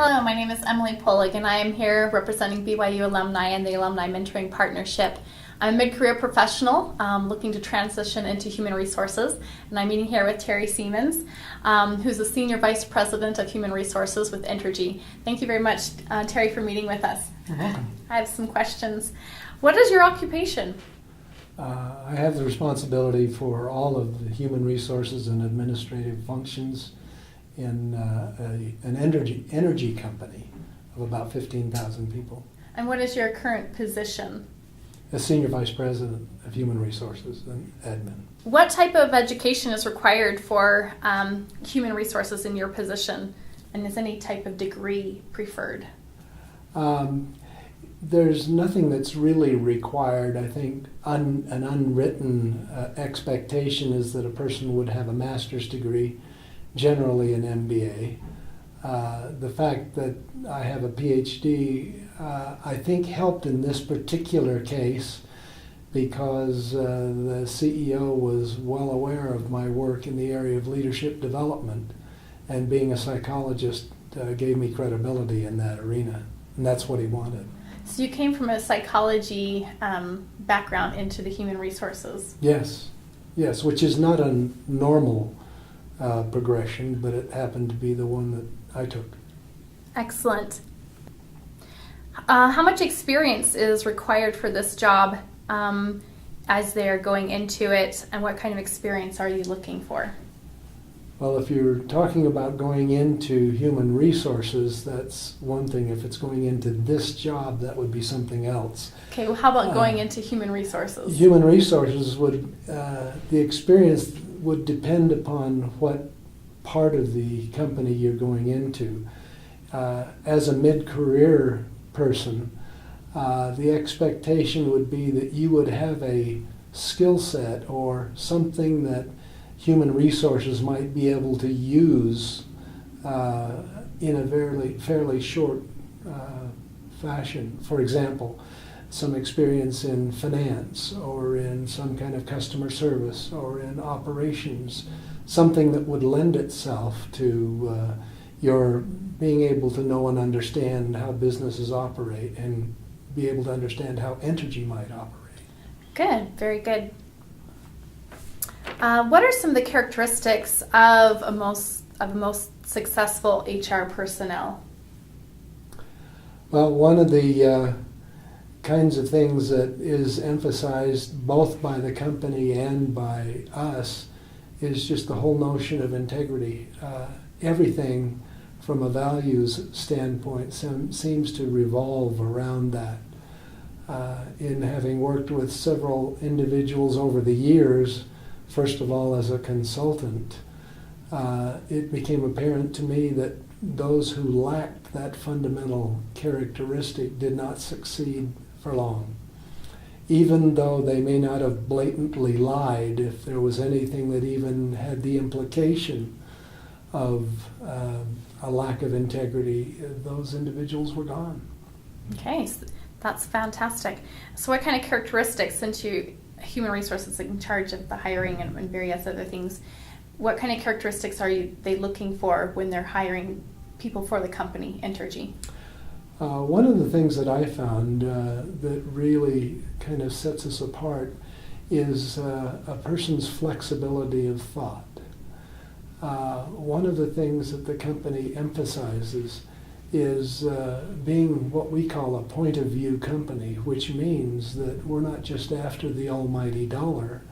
Hello, my name is Emily Pohlig, and I am here representing BYU Alumni and the Alumni Mentoring Partnership. I'm a mid-career professional looking to transition into human resources, and I'm meeting here with Terry Seamons, who's the Senior Vice President of Human Resources with Entergy. Thank you very much, Terry, for meeting with us. You're welcome. I have some questions. What is your occupation? I have the responsibility for all of the human resources and administrative functions in an energy company of about 15,000 people. And what is your current position? As Senior Vice President of Human Resources and Admin. What type of education is required for human resources in your position? And is any type of degree preferred? There's nothing that's really required. I think an unwritten expectation is that a person would have a master's degree, generally an MBA. The fact that I have a PhD, I think helped in this particular case because the CEO was well aware of my work in the area of leadership development, and being a psychologist gave me credibility in that arena, and that's what he wanted. So you came from a psychology background into the human resources? Yes, which is not a normal progression, but it happened to be the one that I took. Excellent. How much experience is required for this job as they're going into it, and what kind of experience are you looking for? Well, if you're talking about going into human resources, that's one thing. If it's going into this job, that would be something else. Okay, well, how about going into human resources? Human resources would, the experience would depend upon what part of the company you're going into. As a mid-career person, the expectation would be that you would have a skill set or something that human resources might be able to use in a fairly short fashion. For example, some experience in finance or in some kind of customer service or in operations, something that would lend itself to your being able to know and understand how businesses operate and be able to understand how Entergy might operate. Good, very good. What are some of the characteristics of a most successful HR personnel? Well, one of the kinds of things that is emphasized both by the company and by us is just the whole notion of integrity. Everything from a values standpoint seems to revolve around that. In having worked with several individuals over the years, first of all as a consultant, it became apparent to me that those who lacked that fundamental characteristic did not succeed for long. Even though they may not have blatantly lied, if there was anything that even had the implication of a lack of integrity, those individuals were gone. Okay, so that's fantastic. So what kind of characteristics, since human resources in charge of the hiring and various other things, what kind of characteristics are they looking for when they're hiring people for the company, Entergy? One of the things that I found that really kind of sets us apart is a person's flexibility of thought. One of the things that the company emphasizes is being what we call a point of view company, which means that we're not just after the almighty dollar,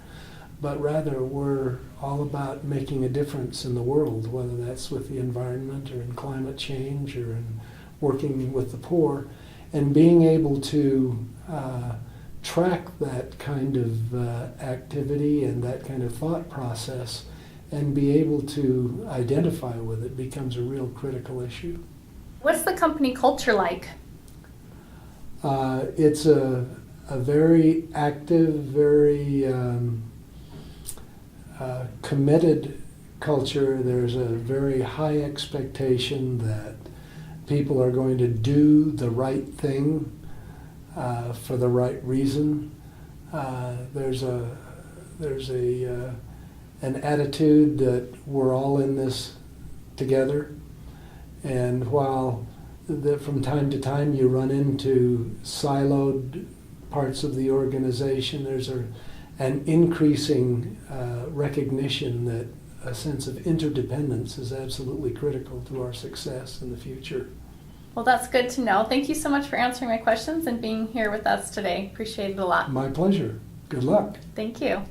but rather we're all about making a difference in the world, whether that's with the environment or in climate change or in working with the poor, and being able to track that kind of activity and that kind of thought process and be able to identify with it becomes a real critical issue. What's the company culture like? It's a very active, very committed culture. There's a very high expectation that people are going to do the right thing for the right reason. There's an attitude that we're all in this together. And while that from time to time you run into siloed parts of the organization. There's an increasing recognition that a sense of interdependence is absolutely critical to our success in the future. Well, that's good to know. Thank you so much for answering my questions and being here with us today. Appreciate it a lot. My pleasure. Good luck. Thank you.